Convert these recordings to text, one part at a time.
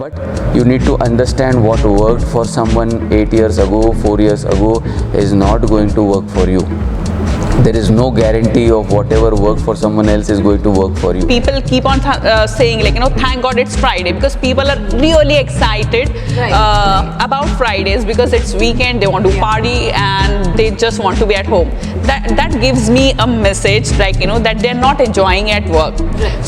But you need to understand what worked for someone 8 years ago, 4 years ago is not going to work for you. There is no guarantee of whatever worked for someone else is going to work for you. People keep on saying, like, thank God it's Friday, because people are really excited about Fridays, because it's weekend, they want to party and they just want to be at home. That gives me a message, like, that they're not enjoying at work.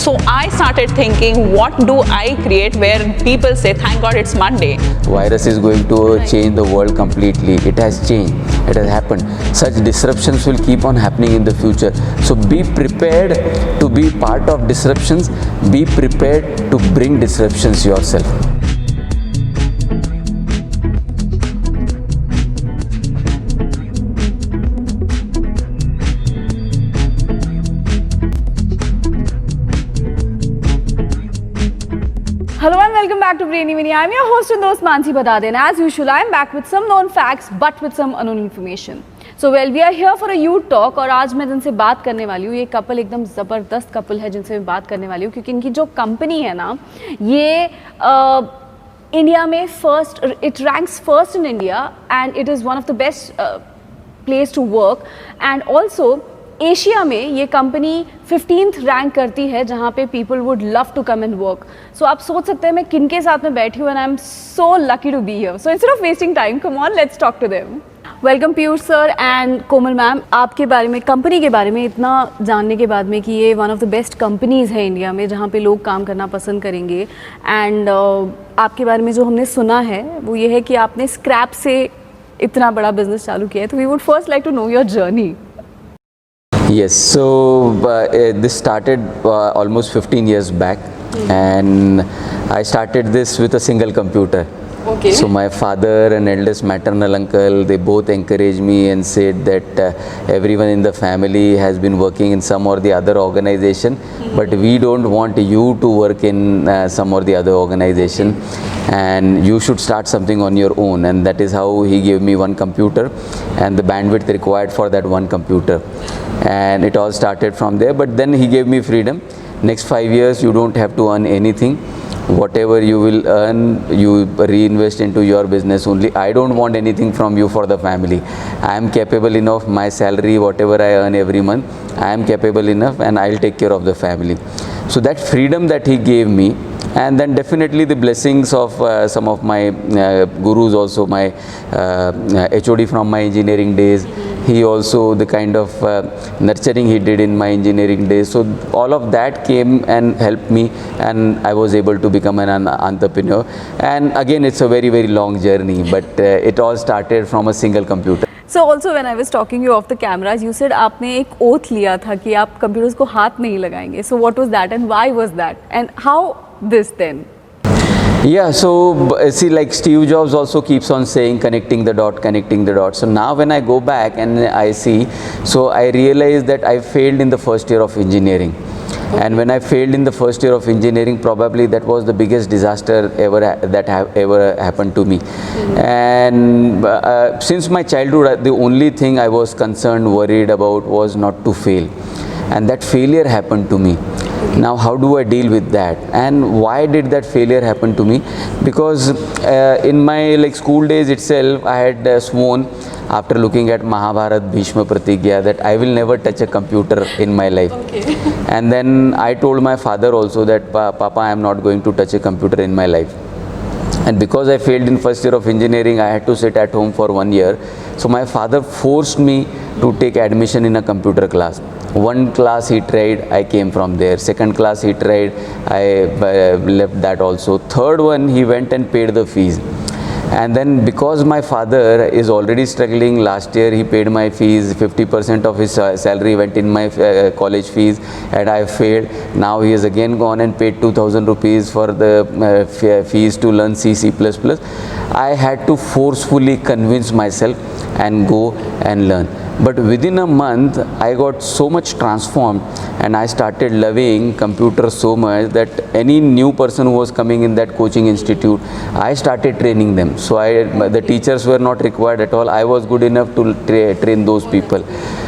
So I started thinking, what do I create where people say, thank God it's Monday. Virus is going to change the world completely. It has changed. It has happened. Such disruptions will keep on happening in the future. So be prepared to be part of disruptions. Be prepared to bring disruptions yourself. Hello and welcome back to Brainy Mini. I'm your host and host Mansi Badade, and as usual I'm back with some known facts but with some unknown information. So we are here for a youth talk और आज मैं जिनसे बात करने वाली हूँ, ये couple एकदम ज़बरदस्त कपल है जिनसे मैं बात करने वाली हूँ, क्योंकि इनकी जो कंपनी है ना, ये इंडिया में it ranks first in India and it is one of the best place to work, and also Asia में ये कंपनी 15th रैंक करती है जहाँ पे people would love to come and work. So आप सोच सकते हैं मैं किन के साथ में बैठी हूँ, and I am so lucky to be here. So instead of wasting time, come on let's talk to them. Welcome Piyush sir and Komal ma'am. आपके बारे में, कंपनी के बारे में इतना जानने के बाद में कि ये one of the best companies है इंडिया में जहाँ पे लोग काम करना पसंद करेंगे, एंड आपके बारे में जो हमने सुना है वो ये है कि आपने स्क्रैप से इतना बड़ा बिजनेस चालू किया है. तो we would first like to know your journey. Yes, so this started almost 15 years back, and I started this with a single computer. Okay. So my father and eldest maternal uncle, they both encouraged me and said that everyone in the family has been working in some or the other organization, but we don't want you to work in some or the other organization, and you should start something on your own. And that is how he gave me one computer and the bandwidth required for that one computer, and it all started from there. But then he gave me freedom. Next 5 years you don't have to earn anything. Whatever you will earn, you reinvest into your business only. I don't want anything from you for the family. I am capable enough. My salary, whatever I earn every month, I am capable enough, and I'll take care of the family. So that freedom that he gave me, and then definitely the blessings of some of my gurus also, my HOD from my engineering days. He also, the kind of nurturing he did in my engineering days. So all of that came and helped me, and I was able to become an entrepreneur. And again, it's a very, very long journey, but it all started from a single computer. So also when I was talking you off the cameras, you said आपने एक oath लिया था कि आप computers को हाथ नहीं लगाएंगे. So what was that and why was that and how this then? Yeah, so see, like Steve Jobs also keeps on saying, connecting the dot, connecting the dot. So now when I go back and I see, so I realize that I failed in the first year of engineering. Okay. And when I failed in the first year of engineering, probably that was the biggest disaster ever ever happened to me. And since my childhood, the only thing I was concerned, worried about was not to fail. And that failure happened to me. Now how do I deal with that, and why did that failure happen to me? Because in my school days itself, I had sworn, after looking at Mahabharat Bhishma Pratigya, that I will never touch a computer in my life. Okay. And then I told my father also that Papa, I am not going to touch a computer in my life. And because I failed in first year of engineering, I had to sit at home for 1 year. So my father forced me to take admission in a computer class. One class he tried, I came from there. Second class he tried, I left that also. Third one, he went and paid the fees. And then because my father is already struggling, last year he paid my fees, 50% of his salary went in my college fees, and I failed. Now he has again gone and paid 2,000 rupees for the fees to learn C, C++. I had to forcefully convince myself and go and learn. But within a month, I got so much transformed, and I started loving computers so much that any new person who was coming in that coaching institute, I started training them. So the teachers were not required at all. I was good enough to train those people.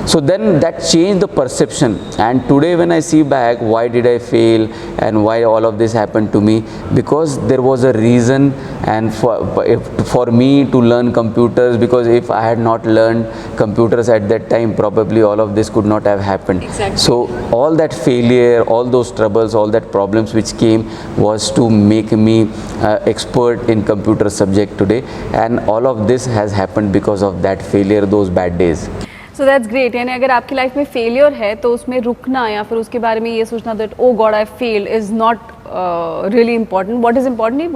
So then that changed the perception. And today when I see back, why did I fail and why all of this happened to me? Because there was a reason, and for me to learn computers, because if I had not learned computers at that time, probably all of this could not have happened. Exactly. So all that failure, all those troubles, all that problems which came was to make me expert in computer subject today, and all of this has happened because of that failure, those bad days. So that's great. यानी अगर आपकी life में failure है तो उसमें रुकना या फिर उसके बारे में ये सोचना that oh god I fail is not really important. What is important is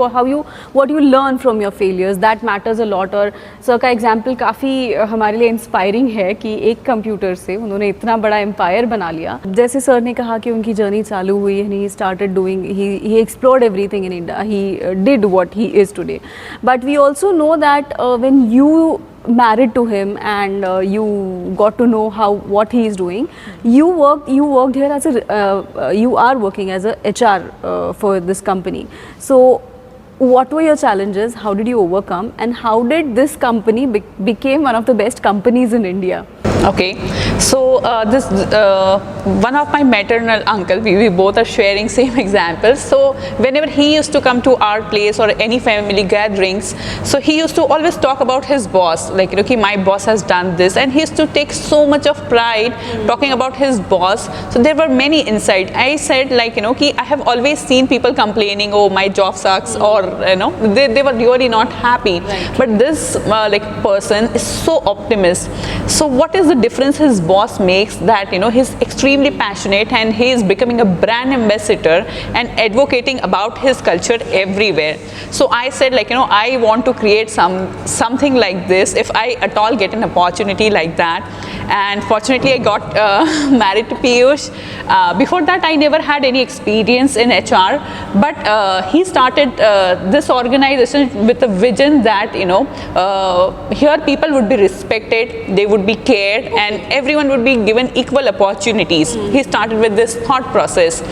what you learn from your failures, that matters a lot. और सर का एग्जाम्पल काफ़ी हमारे लिए इंस्पायरिंग है कि एक कंप्यूटर से उन्होंने इतना बड़ा एम्पायर बना लिया. जैसे सर ने कहा कि उनकी जर्नी चालू हुई and he started doing, he explored everything in India, he did what he is today. But we also know that when you married to him and you got to know what he is doing, you worked here as you are working as a HR for this company. So what were your challenges, how did you overcome, and how did this company became one of the best companies in India? Okay, so this one of my maternal uncle, we both are sharing same examples. So whenever he used to come to our place or any family gatherings, so he used to always talk about his boss, like, okay, my boss has done this, and he used to take so much of pride talking about his boss. So there were many insights. I said, like, okay, I have always seen people complaining, oh, my job sucks, or they were really not happy. Right. But this like person is so optimist. So what is the difference his boss makes, that he's extremely passionate and he is becoming a brand ambassador and advocating about his culture everywhere. So I said, like, I want to create something like this if I at all get an opportunity like that. And fortunately I got married to Piyush. Before that I never had any experience in HR, but he started this organization with a vision that here people would be respected, they would be cared, and everyone would be given equal opportunities. He started with this thought process,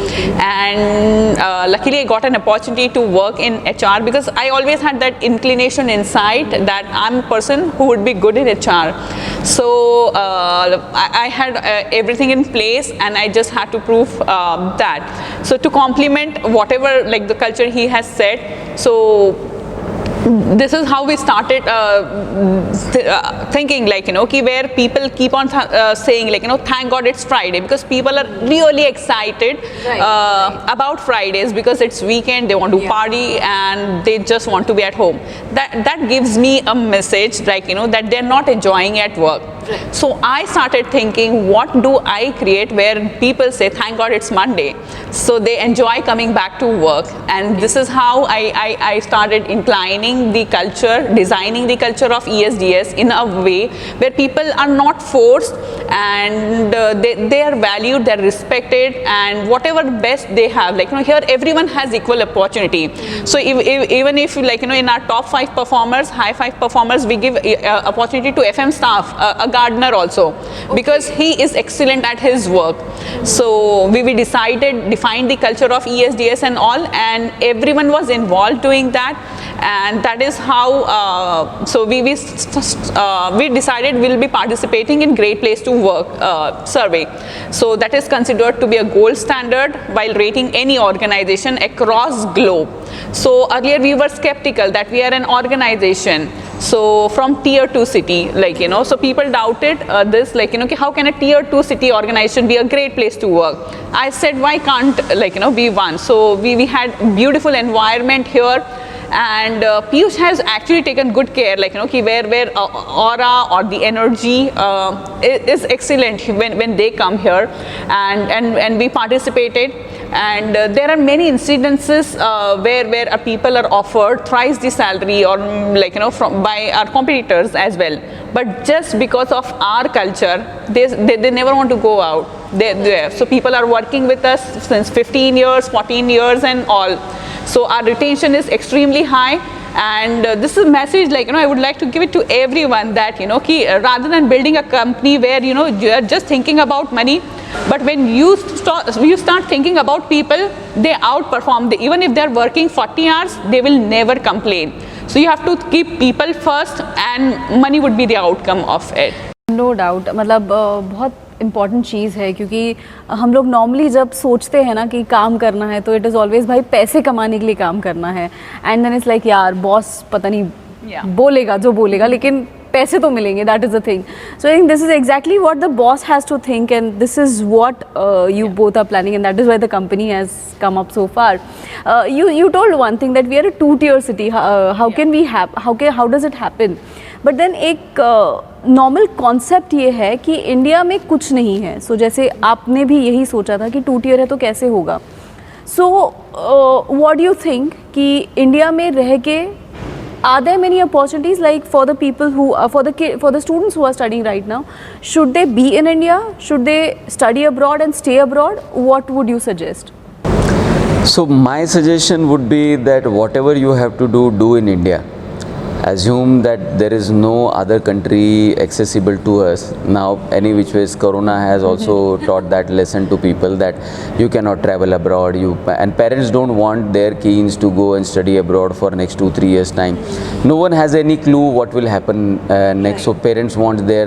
and luckily I got an opportunity to work in HR, because I always had that inclination inside that I'm a person who would be good in HR. So I had everything in place, and I just had to prove that. So to complement whatever, like, the culture he has set, so this is how we started thinking, like, where people keep on saying, like, thank God it's Friday, because people are really excited about Fridays, because it's weekend, they want to party and they just want to be at home. That gives me a message, like, that they're not enjoying at work. So I started thinking, what do I create where people say, thank God it's Monday, so they enjoy coming back to work. And this is how I started inclining the culture, designing the culture of ESDS in a way where people are not forced, and they are valued, they're respected, and whatever best they have, like, here everyone has equal opportunity. So even if, like, in our top 5 performers, high 5 performers, we give opportunity to FM staff, a gardener also, because he is excellent at his work. So we defined the culture of ESDS and all, and everyone was involved doing that. And that is how so we decided we'll be participating in Great Place to Work survey. So that is considered to be a gold standard while rating any organization across globe. So earlier we were skeptical that we are an organization, so from tier 2 city, like, so people doubted this, like, how can a tier 2 city organization be a great place to work? I said, why can't, like, be one? So we had beautiful environment here. And Piyush has actually taken good care, like, where aura or the energy is excellent when they come here, and we participated. And there are many incidences where people are offered thrice the salary, or, like, by our competitors as well. But just because of our culture, they never want to go out. So people are working with us since 15 years, 14 years and all. So our retention is extremely high. And this is a message, like, I would like to give it to everyone, that, rather than building a company where, you are just thinking about money, but when you start thinking about people, they outperform. Even if they're working 40 hours, they will never complain. So you have to keep people first and money would be the outcome of it. No doubt, मतलब बहुत important चीज़ है, क्योंकि हम लोग normally जब सोचते हैं ना कि काम करना है तो इट इज़ ऑलवेज भाई पैसे कमाने के लिए काम करना है, एंड देन इट्स लाइक यार बॉस पता नहीं बोलेगा जो बोलेगा लेकिन पैसे तो मिलेंगे, that is the thing. So I think this is exactly what the boss has to think and this is what you both are planning, and that is why the company has come up so far. You told one thing that we are a two-tier city. How can we have how does it happen? But then एक normal concept ये है कि India में कुछ नहीं है. सो जैसे आपने भी यही सोचा था कि टू टियर है तो कैसे होगा. So what do you think कि इंडिया में रह के are there many opportunities, like for the people who for the students who are studying right now, should they be in India, should they study abroad and stay abroad? What would you suggest? So my suggestion would be that whatever you have to do in India. Assume that there is no other country accessible to us. Now, any which ways, Corona has also taught that lesson to people that you cannot travel abroad. And parents don't want their kids to go and study abroad for next 2-3 years time. No one has any clue what will happen next. So parents want their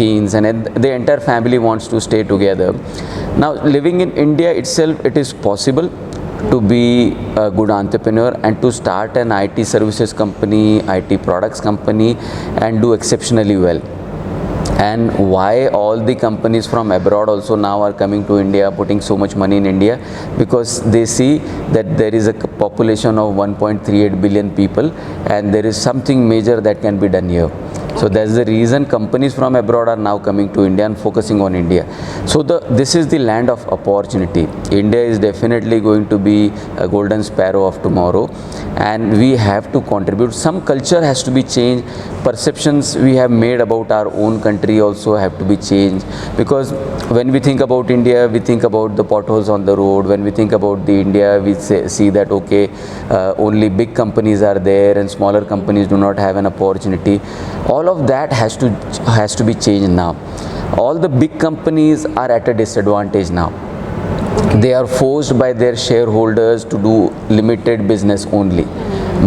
kids and the entire family wants to stay together. Now, living in India itself, it is possible to be a good entrepreneur and to start an IT services company, IT products company, and do exceptionally well. And why all the companies from abroad also now are coming to India, putting so much money in India? Because they see that there is a population of 1.38 billion people and there is something major that can be done here. So that's the reason companies from abroad are now coming to India and focusing on India. So this is the land of opportunity. India is definitely going to be a golden sparrow of tomorrow, and we have to contribute. Some culture has to be changed. Perceptions we have made about our own country also have to be changed, because when we think about India, we think about the potholes on the road. When we think about the India, we see that okay, only big companies are there and smaller companies do not have an opportunity. All of that has to be changed now. All the big companies are at a disadvantage now. They are forced by their shareholders to do limited business only.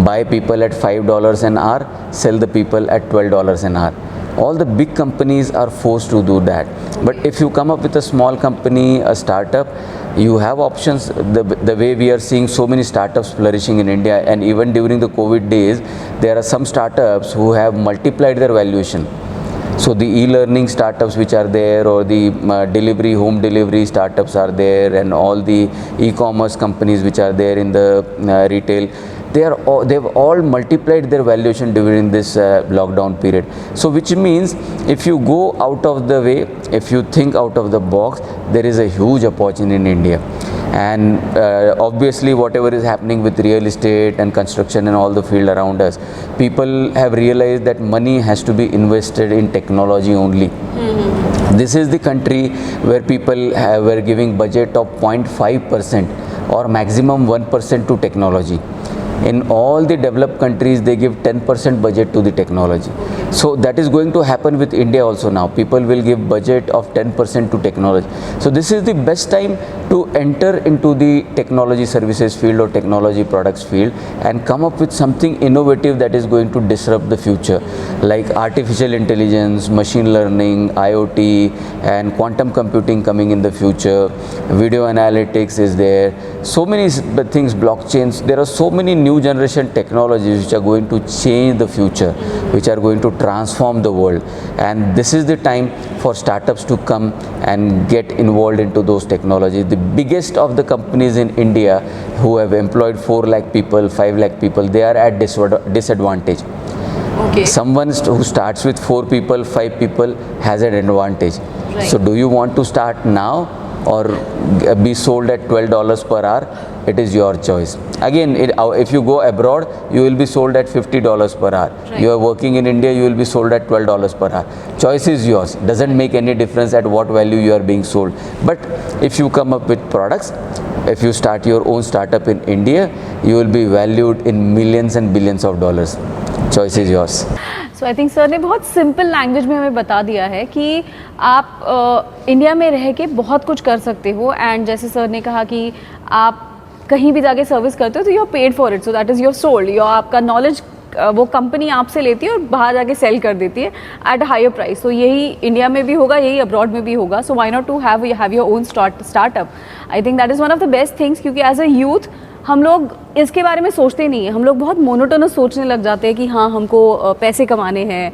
Buy people at $5 an hour, sell the people at $12 an hour. All the big companies are forced to do that. But if you come up with a small company, a startup, you have options. The way we are seeing so many startups flourishing in India, and even during the COVID days, there are some startups who have multiplied their valuation. So the e-learning startups which are there, or the home delivery startups are there, and all the e-commerce companies which are there in the retail, they've all multiplied their valuation during this lockdown period. So which means if you go out of the way, if you think out of the box, there is a huge opportunity in India. And obviously whatever is happening with real estate and construction and all the field around us, people have realized that money has to be invested in technology only. This is the country where people were giving budget of 0.5% or maximum 1% to technology. In all the developed countries, they give 10% budget to the technology. So that is going to happen with India also now. People will give budget of 10% to technology. So this is the best time to enter into the technology services field or technology products field and come up with something innovative that is going to disrupt the future, like artificial intelligence, machine learning, IoT, and quantum computing coming in the future. Video analytics is there. So many things, blockchains. There are so many new generation technologies which are going to change the future, which are going to transform the world. And this is the time for startups to come and get involved into those technologies. The biggest of the companies in India who have employed 4 lakh people, 5 lakh people, they are at disadvantage. Okay. Someone who starts with 4 people, 5 people has an advantage. Right. So do you want to start now or be sold at $12 per hour? It is your choice. Again, if you go abroad, you will be sold at $50 per hour. Right. You are working in India, you will be sold at $12 per hour. Choice is yours. Doesn't make any difference at what value you are being sold. But if you come up with products, if you start your own startup in India, you will be valued in millions and billions of dollars. Choice is yours. So I think sir ने बहुत simple language में हमें बता दिया है कि आप India में रह के बहुत कुछ कर सकते हो, एंड जैसे सर ने कहा कि आप कहीं भी जाके सर्विस करते हो तो you are paid for it, so that is your sold, your आपका नॉलेज वो कंपनी आपसे लेती है और बाहर जाके सेल कर देती है एट हायर प्राइस. तो यही इंडिया में भी होगा, यही अब्रॉड में भी होगा. So why not to have your own startup. I think that is one of the best things, क्योंकि एज अ यूथ हम लोग इसके बारे में सोचते नहीं हैं. हम लोग बहुत मोनोटोनस सोचने लग जाते हैं कि हाँ हमको पैसे कमाने हैं,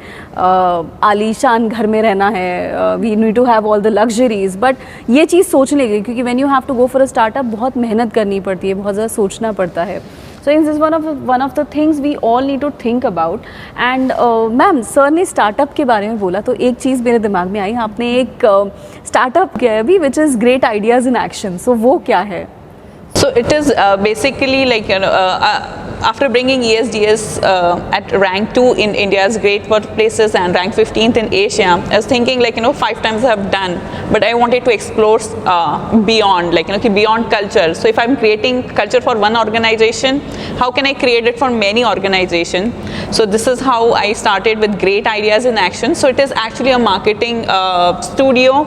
आलीशान घर में रहना है, we need to have all the luxuries. But ये चीज़ सोचने की, क्योंकि when you have to go for a startup बहुत मेहनत करनी पड़ती है, बहुत ज़्यादा सोचना पड़ता है. So this is one of the things we all need to think about. And ma'am, sir ने स्टार्टअप के बारे में बोला तो एक चीज़ मेरे दिमाग में आई. आपने एक स्टार्टअप किया है अभी which is great ideas in action. So वो क्या है? So it is basically like, after bringing ESDS at rank 2 in India's great workplaces and rank 15th in Asia, I was thinking 5 times I have done, but I wanted to explore beyond, beyond culture. So if I'm creating culture for one organization, how can I create it for many organizations? So this is how I started with Great Ideas in Action. So it is actually a marketing studio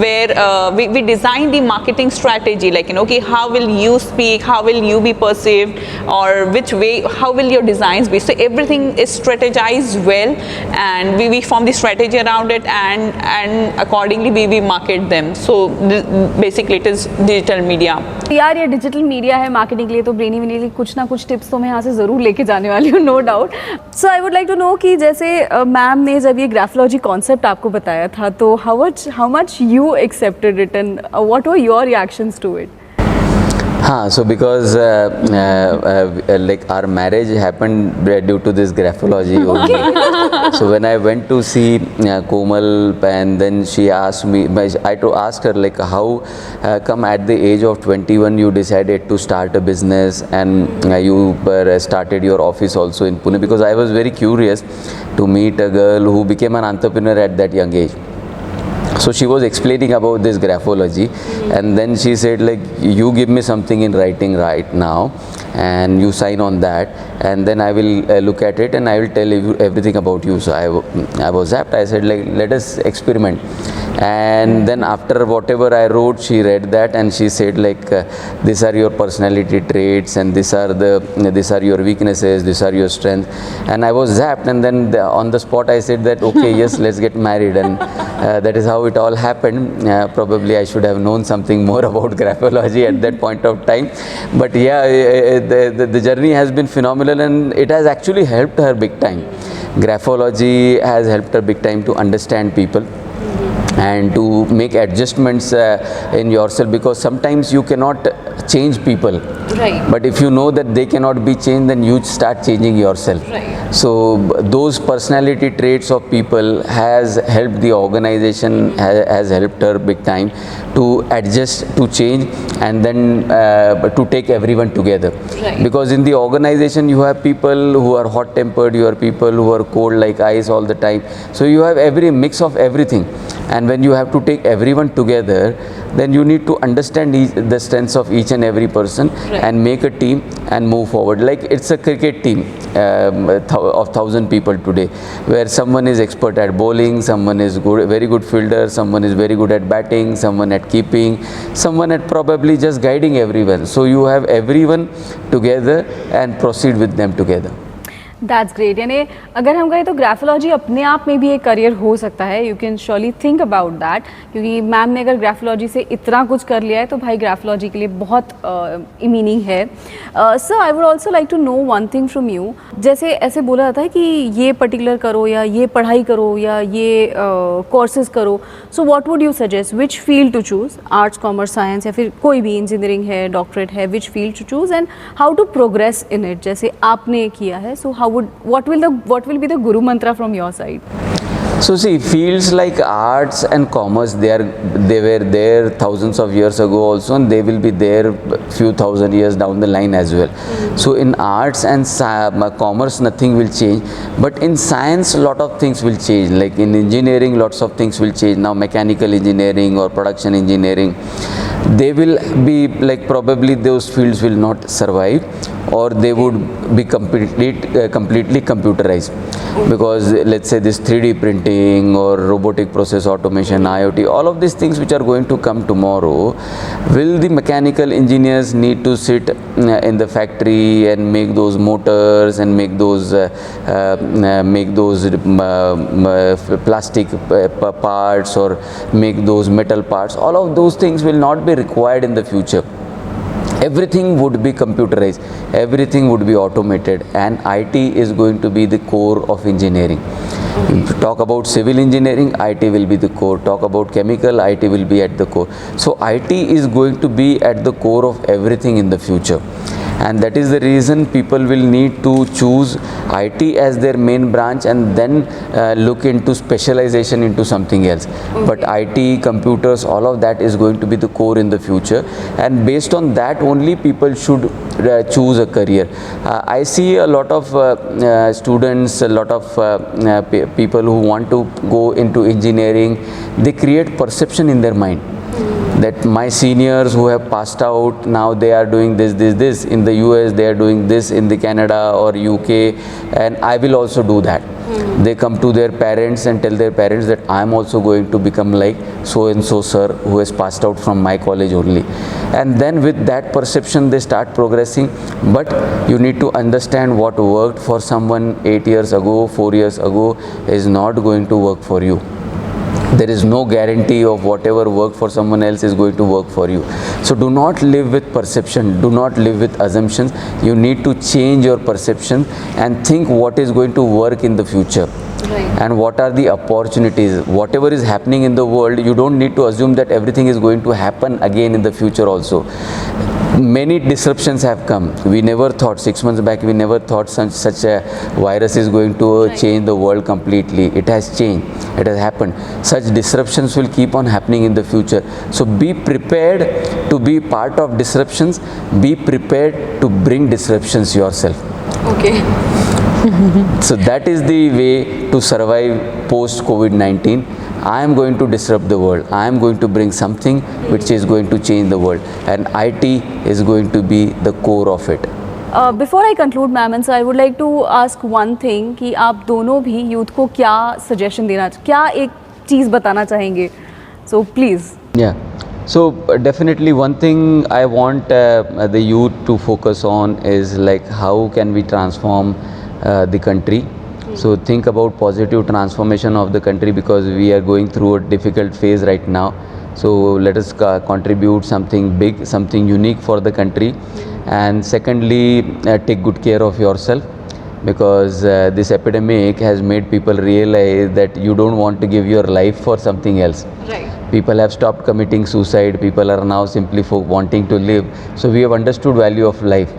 where we design the marketing strategy, okay, how will you speak, how will you be perceived, or which way, how will your designs be. So everything is strategized well, and we form the strategy around it, and accordingly we market them. So basically it is digital media. यार ये digital media है marketing के लिए, तो brainy विनी के कुछ ना कुछ टिप्स तो मैं यहाँ से ज़रूर लेके जाने वाली हूँ, no doubt. So I would like to know कि जैसे मैम ने जब ये ग्राफोलॉजी कॉन्सेप्ट आपको बताया था, तो how much you accepted it and what were your reactions to it? So because like our marriage happened due to this graphology only. So when I went to see Komal, and then she asked me, I to ask her like, how come at the age of 21 you decided to start a business, and you started your office also in Pune, because I was very curious to meet a girl who became an entrepreneur at that young age. So she was explaining about this graphology, and then she said like, you give me something in writing right now and you sign on that, and then I will look at it and I will tell you everything about you. So I was apt. I said like, let us experiment. And then after whatever I wrote, she read that and she said like, these are your personality traits, and these are your weaknesses, these are your strengths. And I was zapped, and then on the spot I said that okay, yes, let's get married. And that is how it all happened. Probably I should have known something more about graphology at that point of time, but yeah, the journey has been phenomenal, and it has actually helped her big time. Graphology has helped her big time to understand people and to make adjustments in yourself, because sometimes you cannot change people, Right. but if you know that they cannot be changed, then you start changing yourself. Right. So those personality traits of people has helped the organization, has helped her big time to adjust, to change, and then to take everyone together. Right. Because in the organization you have people who are hot tempered, you have people who are cold like ice all the time. So you have every mix of everything, and when you have to take everyone together, then you need to understand the strengths of each and every person, Right. and make a team and move forward. Like it's a cricket team of 1,000 people today, where someone is expert at bowling, someone is very good fielder, someone is very good at batting, someone at keeping, someone at probably just guiding everyone. So you have everyone together and proceed with them together. That's great. यानी अगर हम कहें तो graphology अपने आप में भी एक करियर हो सकता है. You can surely think about that, क्योंकि मैम ने अगर ग्राफोलॉजी से इतना कुछ कर लिया है तो भाई ग्राफोलॉजी के लिए बहुत मीनिंग है. Sir, I would also like to know one thing from you. जैसे ऐसे बोला जाता है कि ये पर्टिकुलर करो, या ये पढ़ाई करो, या ये कोर्सेज करो. So what would you suggest, which field to choose? Arts, commerce, science, या फिर कोई भी इंजीनियरिंग है, डॉक्टरेट है, which field to choose and how to progress in it, जैसे आपने किया है. सो what will be the guru mantra from your side? So see, fields like arts and commerce, they were there thousands of years ago also, and they will be there few thousand years down the line as well. So in arts and commerce nothing will change, but in science a lot of things will change. Like in engineering lots of things will change now, mechanical engineering or production engineering. they will be like probably those fields will not survive, or they would be completely computerized, because let's say this 3D printing or robotic process automation, IoT, all of these things which are going to come tomorrow, will the mechanical engineers need to sit in the factory and make those motors and make those plastic parts or make those metal parts? All of those things will not be required in the future. Everything would be computerized, everything would be automated, and IT is going to be the core of engineering. If you talk about civil engineering, IT will be the core. Talk about chemical, IT will be at the core. So IT is going to be at the core of everything in the future. And that is the reason people will need to choose IT as their main branch and then look into specialization into something else. But IT, computers, all of that is going to be the core in the future, and based on that only people should choose a career. I see a lot of students, a lot of people who want to go into engineering, they create perception in their mind that my seniors who have passed out, now they are doing this in the US, they are doing this in the Canada or UK, and I will also do that. They come to their parents and tell their parents that I am also going to become like so and so sir who has passed out from my college only, and then with that perception they start progressing. But you need to understand what worked for someone 8 years ago, 4 years ago is not going to work for you. There is no guarantee of whatever worked for someone else is going to work for you. So do not live with perception, do not live with assumptions. You need to change your perception and think what is going to work in the future. Right. And what are the opportunities. Whatever is happening in the world, you don't need to assume that everything is going to happen again in the future also. Many disruptions have come. We never thought, 6 months back, we never thought such a virus is going to change the world completely. It has changed. It has happened. Such disruptions will keep on happening in the future. So be prepared to be part of disruptions. Be prepared to bring disruptions yourself. Okay. So that is the way to survive post COVID-19. I am going to disrupt the world. I am going to bring something which is going to change the world, and IT is going to be the core of it. Before I conclude, ma'am, and sir, I would like to ask one thing कि आप दोनों भी youth को क्या suggestion देना, क्या एक चीज़ बताना चाहेंगे? So please. Yeah. So definitely one thing I want the youth to focus on is like how can we transform the country. So think about positive transformation of the country, because we are going through a difficult phase right now. So let us contribute something big, something unique for the country. And secondly, take good care of yourself, because this epidemic has made people realize that you don't want to give your life for something else. Right. People have stopped committing suicide. People are now simply for wanting to live. So we have understood value of life.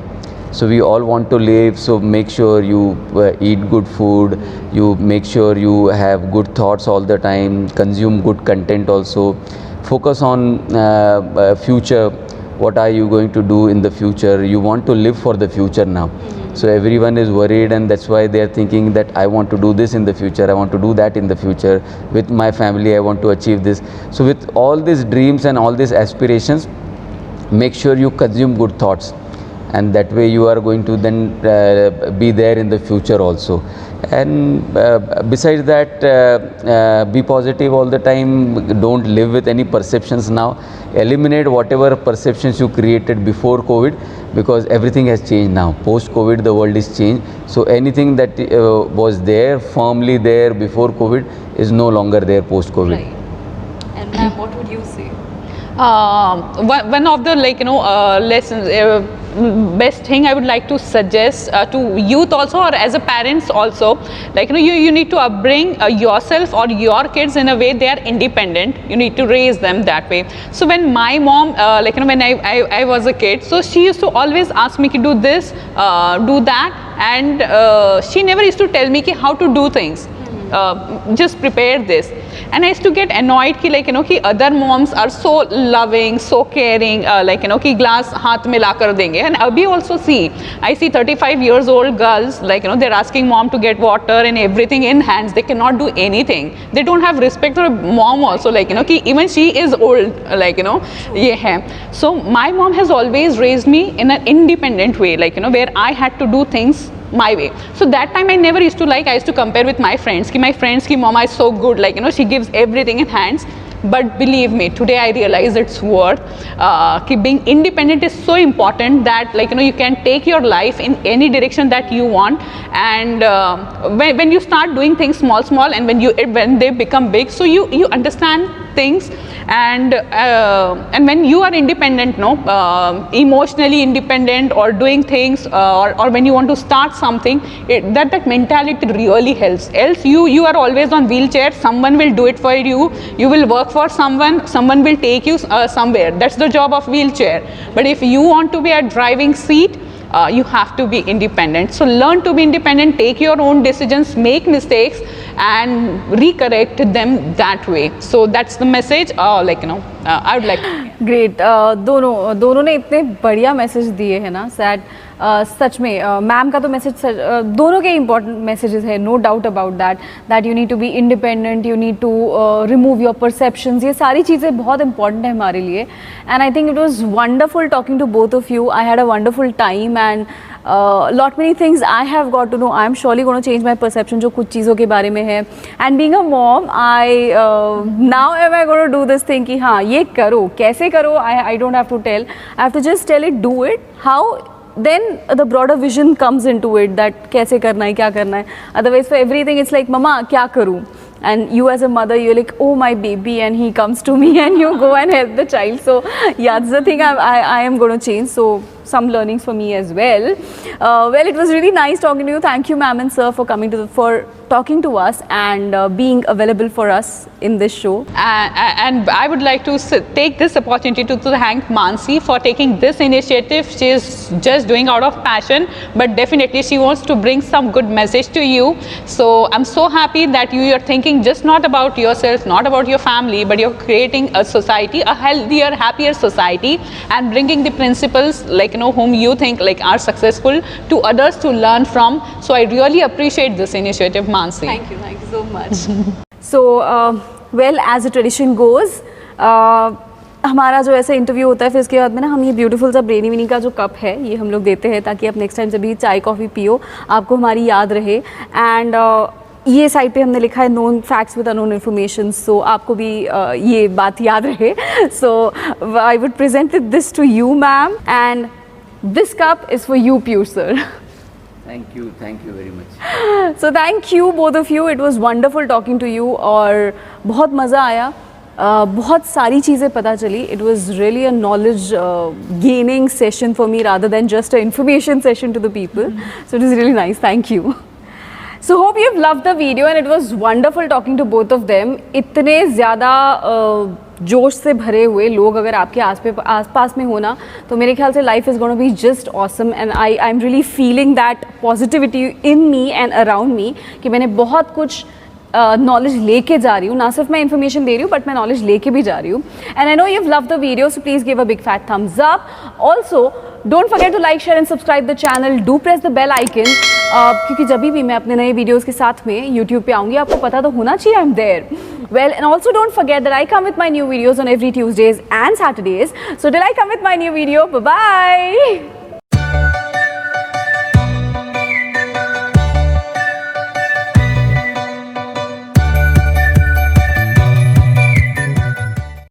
So we all want to live, so make sure you eat good food, you make sure you have good thoughts all the time, consume good content also, focus on future, what are you going to do in the future. You want to live for the future now. So everyone is worried, and that's why they are thinking that I want to do this in the future, I want to do that in the future, with my family I want to achieve this. So with all these dreams and all these aspirations, make sure you consume good thoughts, and that way you are going to then be there in the future also. And besides that, be positive all the time. Don't live with any perceptions now. Eliminate whatever perceptions you created before COVID, because everything has changed now. Post COVID the world is changed. So anything that was there, firmly there before COVID, is no longer there post COVID. Right. And ma'am, what would you say? One of the lessons, best thing I would like to suggest to youth also, or as a parents also, you need to upbring yourself or your kids in a way they are independent. You need to raise them that way. So when my mom, when I was a kid, so she used to always ask me to do this, do that, and she never used to tell me how to do things. Just prepare this. and I used to get annoyed कि like कि other moms are so loving, so caring, like कि glass हाथ में ला कर देंगे. And अभी also I see 35 years old girls like they're asking mom to get water and everything in hands. They cannot do anything. They don't have respect for mom also, like कि even she is old, like ये है. So my mom has always raised me in an independent way, like where I had to do things my way. So that time I never used to like, I used to compare with my friends, कि my friends की mama is so good, like she gives everything in hands. But believe me, today I realize its worth. Ki being independent is so important that like you can take your life in any direction that you want. And when you start doing things small, and when they become big, so you understand things. And when you are independent, emotionally independent, or doing things, or when you want to start something, that mentality really helps. Else you are always on wheelchair. Someone will do it for you. You will work for someone will take you somewhere. That's the job of wheelchair. But if you want to be at driving seat, you have to be independent. So learn to be independent, take your own decisions, make mistakes, and recorrect them that way. So that's the message, I would like to. Great. दोनों ने इतने बढ़िया message दिए हैं ना, sad. सच में ma'am का तो मैसेज दोनों के इम्पॉर्टेंट मैसेजेस है, no doubt about that you need to be independent, you need to remove your perceptions. ये सारी चीज़ें बहुत इंपॉर्टेंट है हमारे लिए. And I think it was wonderful talking to both of you. I had a wonderful time and lot many things I have got to know. I am surely going to change my perception जो कुछ चीज़ों के बारे में है. And being a mom, now am I going to do this thing कि हाँ ये करो, कैसे करो, I don't have to tell. I have to just tell it, do it. How? Then the broader vision comes into it, that कैसे करना है, क्या करना है. Otherwise for everything it's like mama क्या करूँ. And you as a mother, you're like, oh my baby, and he comes to me and you go and help the child. So yeah, that's the thing I am going to change. So some learnings for me as well. Well, it was really nice talking to you. Thank you, ma'am and sir, for coming for talking to us and being available for us in this show. And I would like to take this opportunity to thank Mansi for taking this initiative. She is just doing out of passion, but definitely she wants to bring some good message to you. So I'm so happy that you are thinking just not about yourself, not about your family, but you're creating a society, a healthier, happier society, and bringing the principles like whom you think like are successful to others to learn from. So I really appreciate this initiative, Mansi. Thank you so much. So well, as the tradition goes, हमारा जो ऐसा interview होता है फिर इसके बाद में ना हम ये ब्यूटीफुल सा ब्रेनी विनी का जो कप है ये हम लोग देते हैं ताकि आप नेक्स्ट टाइम जब भी चाय कॉफ़ी पियो आपको हमारी याद रहे. एंड ये साइड पे हमने लिखा है known facts with unknown information. So आपको भी ये बात याद रहे. So I would present this to you ma'am, and this cup is for you pure sir. Thank you very much. So thank you both of you. It was wonderful talking to you और बहुत मज़ा आया. बहुत सारी चीज़ें पता चली. It was really a knowledge gaining session for me rather than just an information session to the people. So it was really nice. Thank you. So hope you've loved the video and it was wonderful talking to both of them. इतने ज़्यादा जोश से भरे हुए लोग अगर आपके आसपास में होना तो मेरे ख्याल से life is gonna be just awesome. And I am really feeling that positivity in me and around me कि मैंने बहुत कुछ नॉलेज लेके जा रही हूँ. ना सिर्फ मैं इन्फॉर्मेशन दे रही हूँ बट मैं नॉलेज लेके भी जा रही हूँ. And I know you have loved the video, so please give a big fat thumbs up. Also don't forget to like share and subscribe the channel. Do press the bell icon क्योंकि जब भी मैं अपने नए videos के साथ में YouTube पे आऊँगी आपको पता तो होना चाहिए I am there. Well, and also don't forget that I come with my new videos on every Tuesdays and Saturdays. So till I come with my new video, bye-bye.